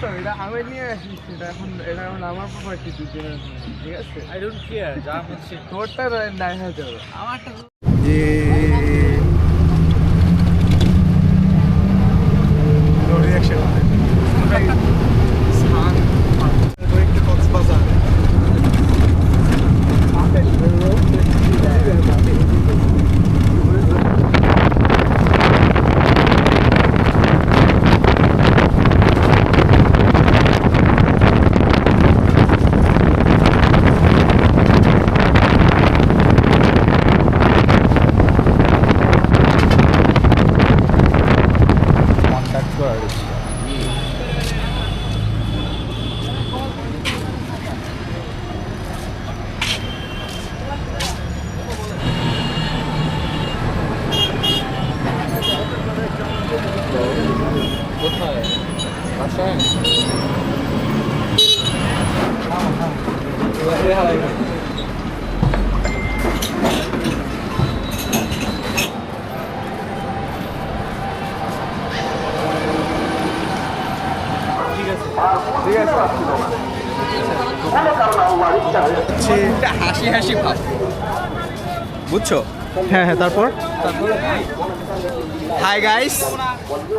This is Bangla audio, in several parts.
শোন, এটা আমি নিয়ে আসিস, এটা এখন আমার প্রপার্টি, দুজনের, ঠিক আছে? আই ডোন্ট কেয়ার, যা হচ্ছে তোরটা নাই হয়ে যাবে, আমারটা রিয়াকশন কক্সবাজার। কোথায়? বাসায়? হাসি হাসি ভাব, বুঝছো? হ্যাঁ হ্যাঁ, তারপর হাই গাইস,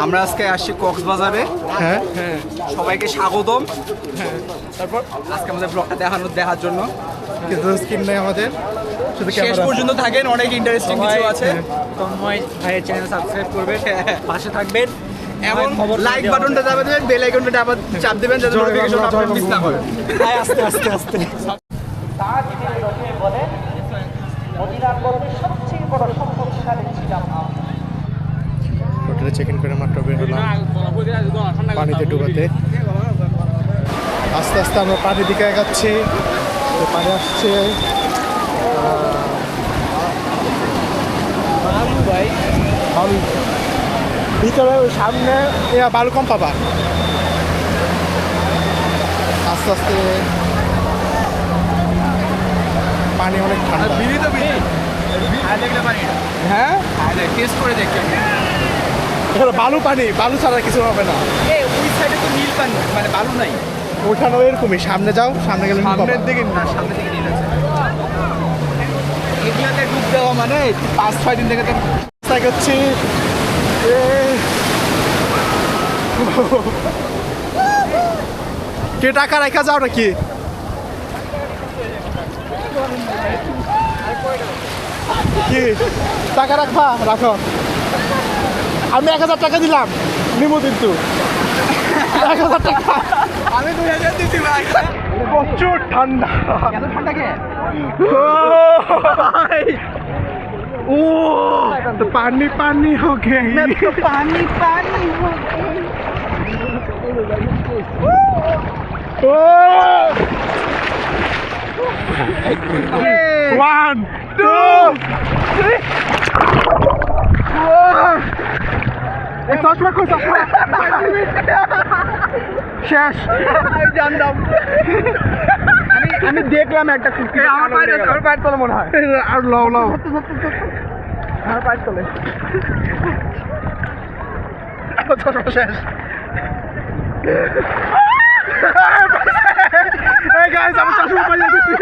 আমরা আজকে আসছি কক্সবাজারে। হ্যাঁ হ্যাঁ, সবাইকে স্বাগতম। হ্যাঁ, তারপর আজকে আমাদের ব্লগটা দেখার জন্য কিন্তু স্ক্রিন নেই আমাদের, শুধু শেষ পর্যন্ত থাকেন, অনেক ইন্টারেস্টিং কিছু আছে। তন্ময় ভাইয়ের চ্যানেল সাবস্ক্রাইব করবেন, পাশে থাকবেন এবং লাইক বাটনটা চাপ দেবেন, বেল আইকনটা চাপ দেবেন যাতে নোটিফিকেশন আপনারা মিস না করেন। আস্তে আস্তে আস্তে তার নিজের বলে মদিনার মধ্যে সবচেয়ে বড় সম্পদশালী ছিলাম আমি। হোটেলে চেক ইন করে মাত্র বের হলাম পানিতে ডুবাতে। আস্তে আস্তে আমরা পানির দিকে এগাচ্ছি, পানি আসছে। বালু ভিতরে, সামনে বালু কম পাবা। আস্তে আস্তে পানি অনেক ঠান্ডা। হ্যাঁ, টেস্ট করে দেখতে এখানে বালু পানি, বালু ছাড়া কিছু হবে না। ওই সাইডে তো নীল পানি, মানে বালু নাই। ওইখানেও এরকমই, সামনে যাও, সামনে গেলে সামনের দিকে না, সামনের দিকে নীল আছে। এগুলাতে ডুব দেওয়া মানে 5-6 দিন থেকে তো করছি। কে টাকা রেখা যাও নাকি? কি টাকা রাখবা? রাখো, আমি 1000 টাকা দিলাম, নিবো কিন্তু 1000 টাকা। আমি 2000 দিচ্ছি ভাই। প্রচুর ঠান্ডা। এত ঠান্ডা কে? ओ तो पानी पानी हो गया, तो पानी पानी हो गया। 1 2 3 एक चश्मा को चश्मा শেষ। আমি জানতাম, আমি দেখলাম একটা কুকুর আমার পায়ের তলে মনে হয়। আর লাও লাও আমার পায়ের তলে চশমা শেষ। এই গাইস, আমি চশমা পাই যাচ্ছি।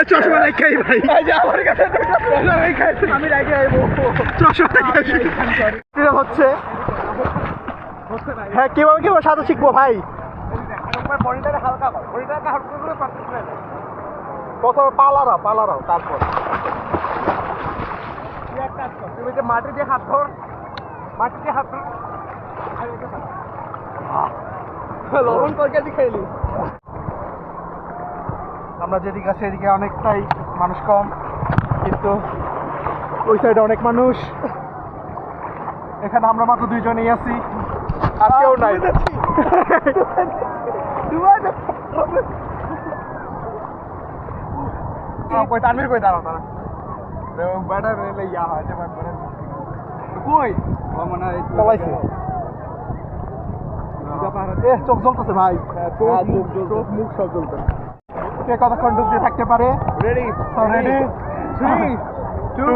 চশমা রেখেই ভাই, আমার কাছে আমি রেখে আইবো। চশমা রেখে হচ্ছে। হ্যাঁ, কিভাবে সাঁতার শিখবো ভাই? বডিটাকে হালকা কর, বডিটাকে হালকা করে পারতেছ না। প্রথমে পালারাও, তারপর তুমি যে মাটি দিয়ে হাত ধর, লবণ তরকারি খেলি। আমরা যেদিকে আছি এদিকে অনেকটাই মানুষ কম, কিন্তু ওই সাইডে অনেক মানুষ। এখানে আমরা মাত্র 2 জনেই আছি, আর কেউ নাই। তানভীর কই দাঁড়াও, তারা ব্যাটার রেলে ইয়া হয় যে কই মনে হয় পলাইছে। চোখ জ্বলতেছে ভাই, চোখ মুখ সব জ্বলতেছে। কে কতক্ষণ ডুব দিয়ে থাকতে পারে? Ready 3 2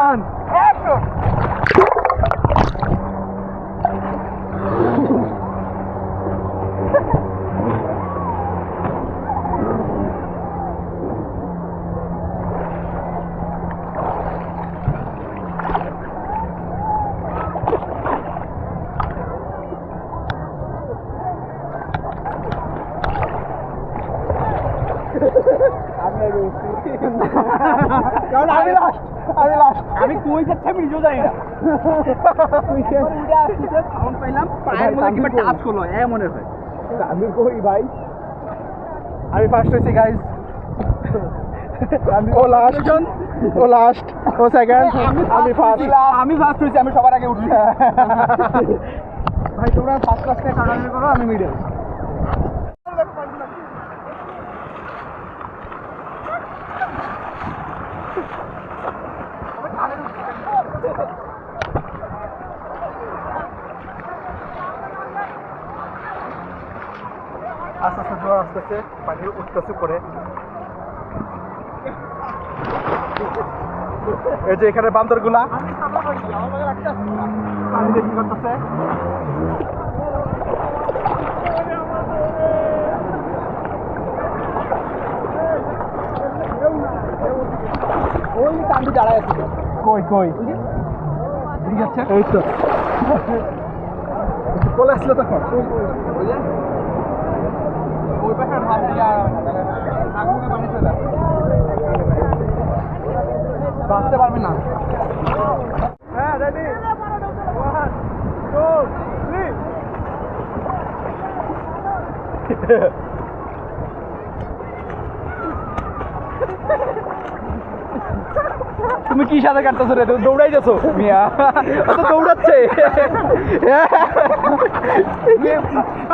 1 action. কারণ আমি লাস্ট আমি কই যাচ্ছি আমি নিজেও জানি না সাউন্ড পাইলাম পায়ের মধ্যে কিংবা টাচ হলো মনে হয় আমি কই ভাই আমি ফার্স্ট হয়েছি গাইজ ও লাস্ট ও সেকেন্ড আমি ফার্স্ট হয়েছি আমি সবার আগে উঠছি ভাই তোমরা ফার্স্ট ক্লাসে কাটাকাটি করো আমি মিডল আস্তে আস্তে জোয়ার আসতেছে পানি উঠতেছে করে এই যে এখানে বান্দরগুলা পানি দেখি করতেছে ওই কান্দি দাঁড়ায় আছে কই ঠিক আছে এই তো চলে আসলো তখন ওই পাশে ঢাল দিয়ে আগুনে পানি চলে বাঁচতে পারবে না হ্যাঁ রেডি 1 2 3 তুমি কি সাথে কাটতেছো রে তুমি দৌড়াই যাচ্ছ মিয়া ও তো দৌড়াচ্ছে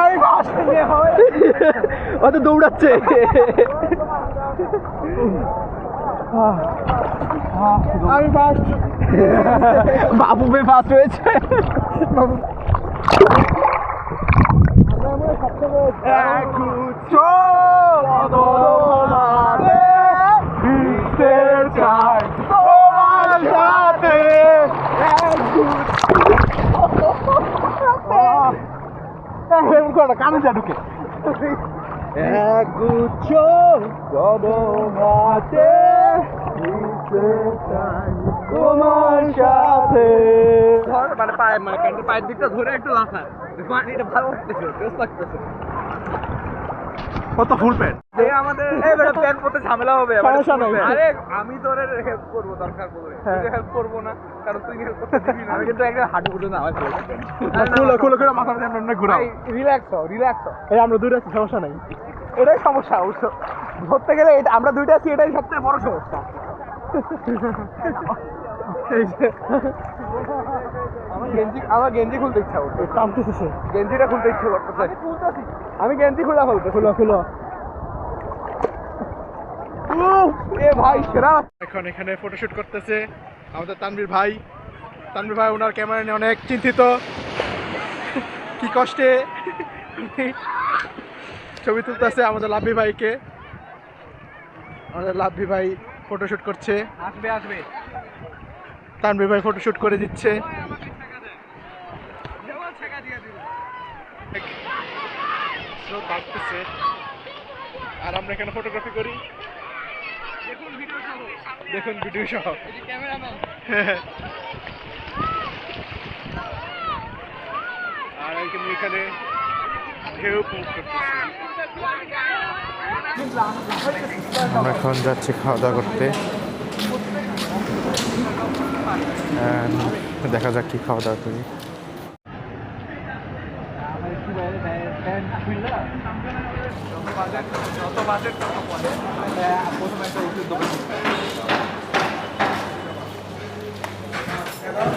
আমি ফার্স্ট নিয়ে হয় ও তো দৌড়াচ্ছে আমি ফার্স্ট বাবু ভাই ফার্স্ট হয়েছে বাবু কানে যা ঢুকে এক গুচ্ছ কদমাতে তোমার সাথে মানে পায়ে মানে প্যান্টের পায়ের দিকটা ধরে একটু লাফা পানিটা ভালো লাগতেছে কত ফুল প্যান্ট আমাদের প্যান্ট পরতে ঝামেলা হবে আরে আমি তোর হেল্প করবো দরকার পড়লে হেল্প করবো না কারণ তুই হেল্প করতে দিবি না আমি কিন্তু একটা হাঁটু গুলো না আমার খুলে করে মাথা দিয়ে ঘুরাই রিল্যাক্স এই আমরা দুইটা আছি সমস্যা নাই এটাই সমস্যা অবশ্য ধরতে গেলে আমরা দুইটা আছি এটাই সবচেয়ে বড় সমস্যা আমার গেঞ্জি খুলতে ইচ্ছা করছে টানতেছে গেঞ্জিটা খুলতে ইচ্ছা করতেছে আমি গেঞ্জি খোলা ফেলতে খুলো এ ভাই সেরা এখন এখানে ফটোশুট করতেছে আমাদের তানভীর ভাই ওনার ক্যামেরা নিয়ে অনেক চিন্তিত কি কষ্টে ছবি তুলতেছে আমাদের লাভি ভাইকে আমাদের লাভি ভাই ফটোশুট করছে আসবে তানভীর ভাই ফটোশুট করে দিচ্ছে আর আমরা এখানে ফটোগ্রাফি করি দেখুন ভিডিও সহ আর এখানে ঢেউ উপভোগ করতেছি আমরা এখন যাচ্ছি খাওয়া দাওয়া করতে দেখা যাক কি খাওয়া দাওয়া করি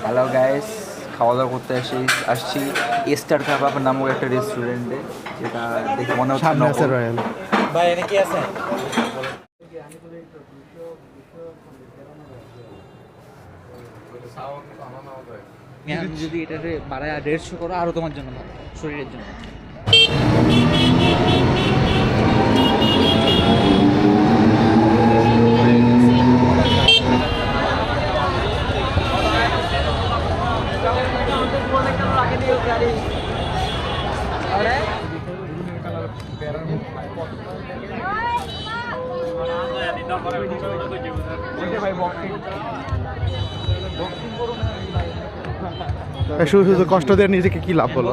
হ্যালো গাইস, খাওয়া দাওয়া করতে আসছি স্টার কাবাব নামক একটা রেস্টুরেন্টে, যেটা দেখে মনে হচ্ছে আছে রয়্যাল ভাই এনে কি আছে। আমি যদি এটাতে বাড়ায় 150 করো আরো তোমার জন্য ভালো, শরীরের জন্য। শুধু শুধু কষ্ট দিয়ে নিজেকে কি লাভ বলো?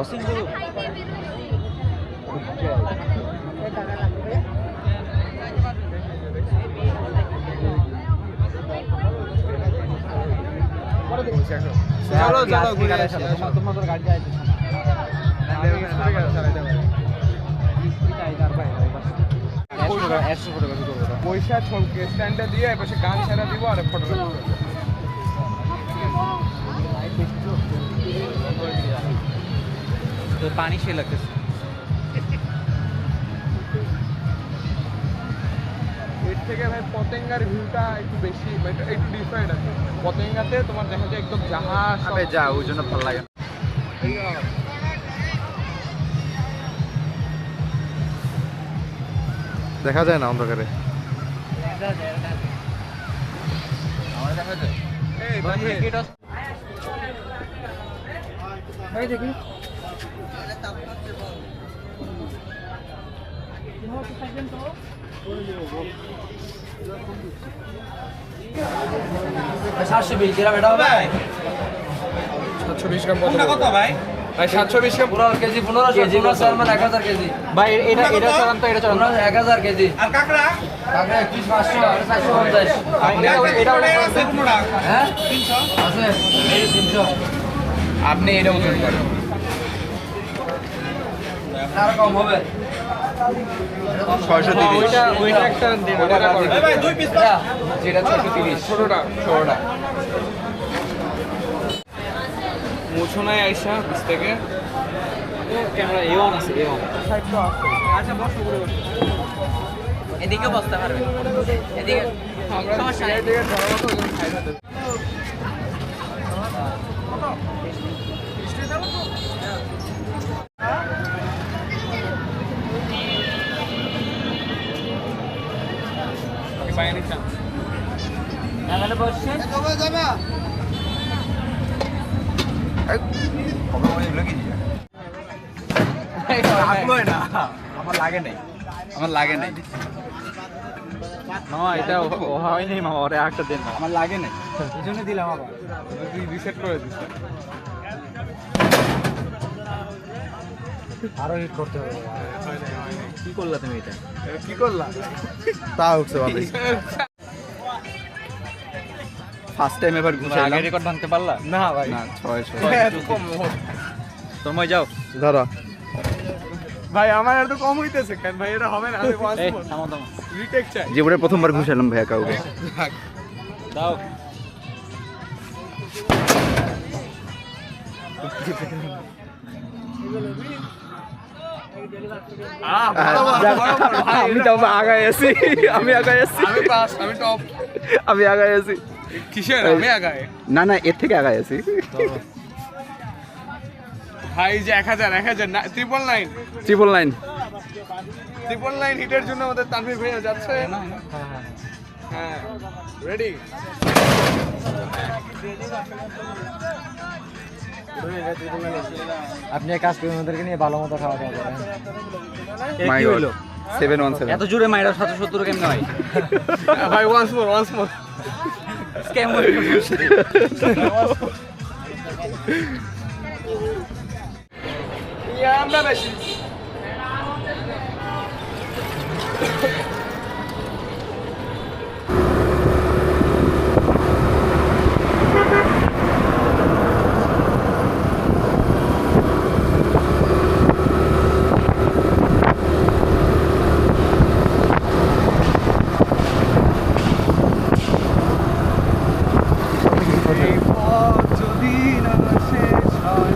আসি এখন। চলো চলো ঘুরে আসি। তোমরা তো গাড়ি যাইতেছ না। পয়সা ছলকে স্ট্যান্ডে দিয়ে পাশে গান ছেড়ে দিব আর ফটো তো পানি সে লাগতেছে। এর থেকে ভাই পতেঙ্গার ভিউটা একটু বেশি একটু ডিফারেন্ট আছে। পতেঙ্গাতে তোমার দেখা যায় একদম জাহাজ আবে যা, ওই জন্য ভালো লাগে না। দেখা যায় না অন্ধকারে। আমার দেখা যায়। এই ভাই ভাই দেখি সাতশো বিশ গ্রাম এটা হবে 720 গ্রাম কত ভাই? ভাই 720 গ্রাম 15 কেজি 15 কেজি 1000 কেজি ভাই। এটা চালান তো, এটা চালান 1000 কেজি। আর কাকড়া কাকড়া 2500 আর 450। এটা হ্যাঁ 300 আছে, এই 300। আপনি এটা ওজন করেন। আর কম হবে 630। ওইটা একটা দিন ভাই 2 পিস যেটা 630 ছোটটা মোছনায় আইসা পিস থেকে ক্যামেরা এওন আছে, এওন আচ্ছা বসো করে বসো। এদিকে বসতে পারবে, এদিকে সমস্যা নেই। এদিকে ধরো তো খাইতে দেব। ওকে বাইরে নিচ্ছি এখানে বসছেন আমার লাগে নাই মামা, এটা হয়নি মামা, ওরে একটা দেন। আমার লাগে নাই এই জন্য দিলাম আবার। তুই রিসেট করে দিস আরো হিট করতে হবে। কি করলা তুমি এটা? কি করলা তা উঠছে ভালোই। ফার্স্ট টাইম এবার ঘুষাইলাম আগে রেকর্ড ভাঙতে পারলা? না ভাই না 600। এত কম তোমরা যাও। ধরো ভাই আমার এত কম হইতেছে কেন ভাই? এটা হবে না আমি ওয়ান্স এই মোর থামো থামো। রিটেক চাই জীবনে প্রথমবার ঘুষাইলাম ভাইয়া কাউকে। দাও। আমি তো আগায় আছি, আমি আগায় আছি, আমি পাস আমি টপ আমি আগায় আছি। কিসের আমি আগায় না না, এর থেকে আগায় আছি। ভাই যে 1000 999 999 হিটের জন্য আমাদের তানভীর ভাইয়া যাচ্ছে হ্যাঁ রেডি আপনি এক কাজ করুন, ওদেরকে নিয়ে ভালো মতো খাওয়া দাওয়া করেন। মাই গড 717 এত জোরে মাইরা 770 কেমনে হয়? ভাই ওয়ান্স মোর স্ক্যাম হয়ে গেছে। আমরা বেশি যদি না শেষ হয়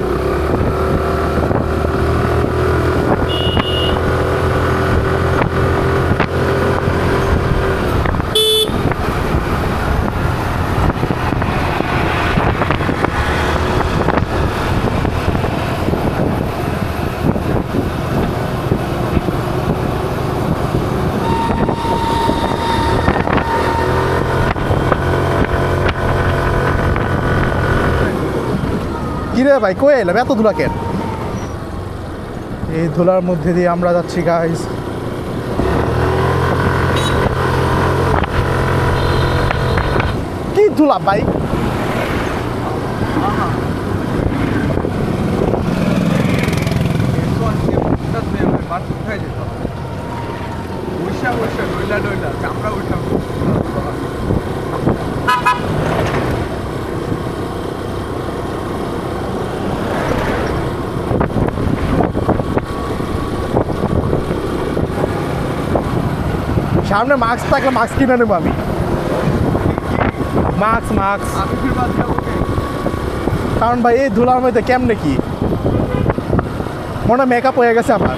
কিরে ভাই কই এলাম এত ধুলা কেন? এই ধুলার মধ্যে দিয়ে আমরা যাচ্ছি গাইস। কি ধুলা ভাই? ডইলা চামড়া উঠাবো সামনে মাস্ক থাকলে মাস্ক কিনে নেবো আমি। মাস্ক কারণ ভাই এই ধুলার মধ্যে কেমনে কি মনে মেকআপ হয়ে গেছে আমার।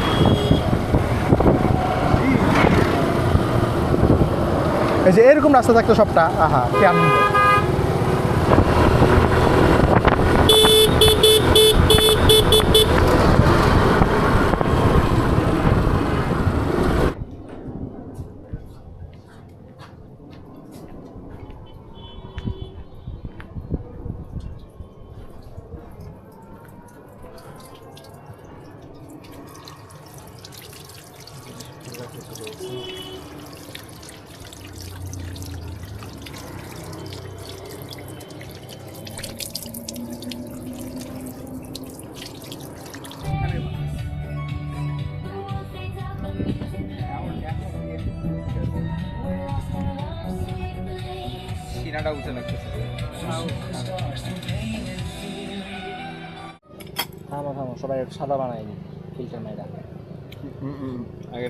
এই যে এরকম রাস্তা থাকতো সবটা, আহা কেমন। সিনাটা উঠে লাগতেছে। থামো সবাই একটু সাদা বানাই নি ফিল্টার মাইরা।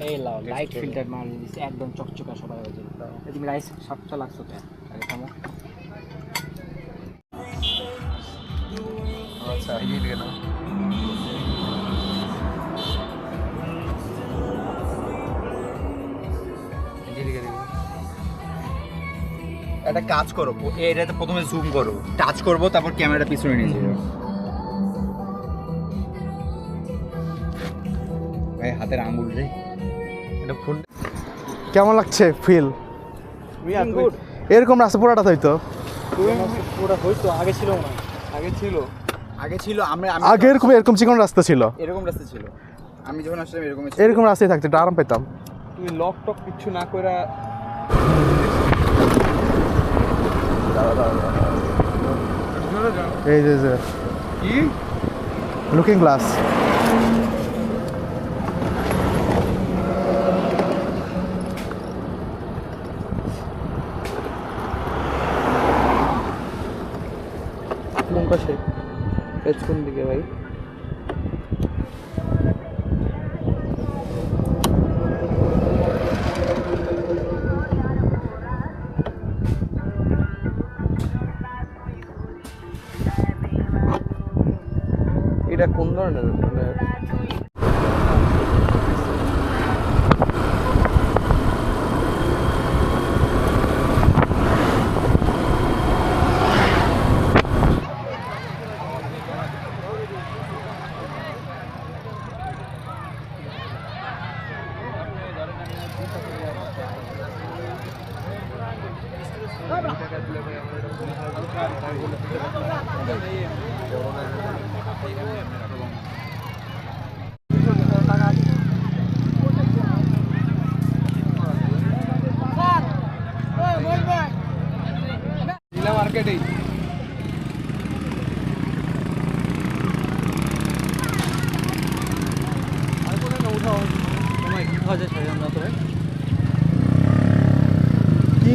এই লাও লাইট ফিল্টার মারি দিছি একদম চকচকা সবাই হয়ে যাবে। তুমি রাইস সাতটা লাগছো কেন? আগে থামো। আচ্ছা এই দিকে না একটা কাজ করো, এটাতে প্রথমে জুম করো, টাচ করবো, তারপর ক্যামেরাটা পিছনে নিয়ে যাবো। ভাই হাতের আঙুল রে, এটা ফোন কেমন লাগছে ফিল? এরকম রাস্তা পুরাটা হইতো, পুরো হইতো আগে ছিল না, আগে ছিল আমরা আগে এরকম চিকন রাস্তা ছিল, এরকম রাস্তা ছিল। আমি যখন আসলাম এরকমই ছিল। এরকম রাস্তায় থাকতে একটু আরাম পেতাম। তুমি লক টক কিছু না কইরা এই যে কি লুকিং গ্লাস। কোন পাশে কোন দিকে ভাই? এটা কোন ধরনের? মার্কেটেই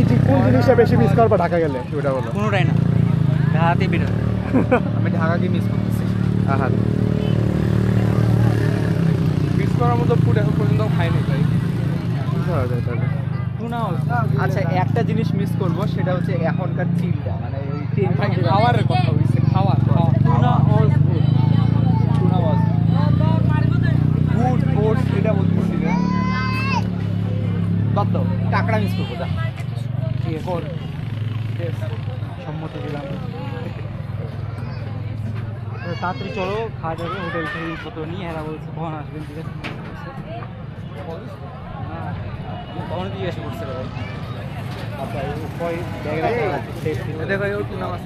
কি কোন জিনিসটা বেশি মিস করবা ঢাকা গেলে ওটা বলো? কোনোটাই না, ঢাকাতেই বেরো। আমি ঢাকাকে মিস করতেছি। আহা মিস করার মতো ফুড এখন পর্যন্ত খাইনি তাই। কি খাওয়া যায় তাহলে? আচ্ছা একটা জিনিস মিস করব, সেটা হচ্ছে এখনকার চিলটা, মানে ওই খাওয়ারের কথা হইছে, খাওয়ার tuna was good, tuna was good oats এটা বলতেছি না, বাদ দাও, কাঁকড়া মিস করবো। যা এখন সম্মতি দিলাম। তাড়াতাড়ি চলো, খাওয়া যাবে। হোটেল থেকে কত নিয়ে এরা বলছে কখন আসবেন, ঠিক আছে? না কখন জিজ্ঞাসা করছে ভাই? আপনার উপরে ব্যাগে দেখো ওর টুনা মাছ